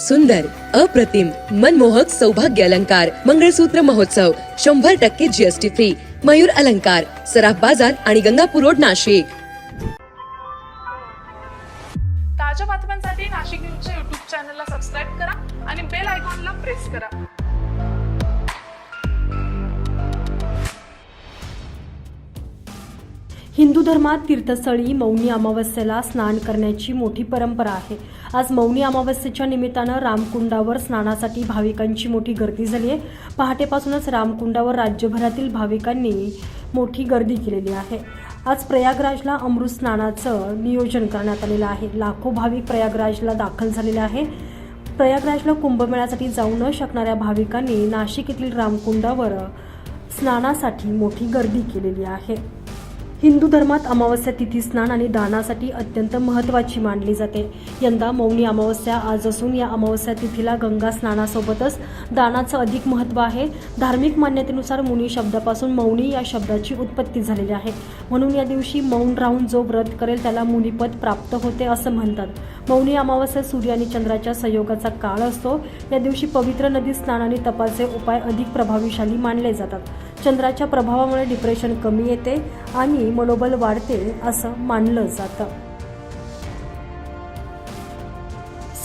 सुंदर, अप्रतिम, मनमोहक सौभाग्य अलंकार मंगळसूत्र महोत्सव 100% जीएसटी फ्री. मयूर अलंकार, सराफ बाजार आणि गंगापूर रोड, नाशिक. ताज्या बातम्यांसाठी नाशिक न्यूजच्या YouTube चॅनलला सबस्क्राईब करा आणि बेल आयकॉनला प्रेस करा. हिंदू धर्मात तीर्थस्थळी मौनी अमावस्येला स्नान करण्याची मोठी परंपरा आहे. आज मौनी अमावस्येच्या निमित्तानं रामकुंडावर स्नानासाठी भाविकांची मोठी गर्दी झाली आहे. पहाटेपासूनच रामकुंडावर राज्यभरातील भाविकांनी मोठी गर्दी केलेली आहे. आज प्रयागराजला अमृत स्नानाचं नियोजन करण्यात आलेलं आहे. लाखो भाविक प्रयागराजला दाखल झालेले आहे. प्रयागराजला कुंभमेळ्यासाठी जाऊ न शकणाऱ्या भाविकांनी नाशिक येथील रामकुंडावर स्नानासाठी मोठी गर्दी केलेली आहे. हिंदू धर्मात अमावस्या तिथी स्नान आणि दानासाठी अत्यंत महत्त्वाची मानली जाते. यंदा मौनी अमावस्या आज असून या अमावस्या तिथीला गंगा स्नानासोबतच दानाचं अधिक महत्त्व आहे. धार्मिक मान्यतेनुसार मुनी शब्दापासून मौनी या शब्दाची उत्पत्ती झालेली आहे. म्हणून या दिवशी मौन राहून जो व्रत करेल त्याला मुनिपद प्राप्त होते असं म्हणतात. मौनी अमावस्या सूर्य आणि चंद्राच्या संयोगाचा काळ असतो. या दिवशी पवित्र नदी स्नान आणि तपाचे उपाय अधिक प्रभावीशाली मानले जातात. चंद्राच्या प्रभावामुळे डिप्रेशन कमी येते आणि मनोबल वाढते असं मानलं जातं.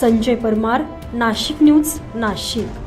संजय परमार, नाशिक न्यूज, नाशिक.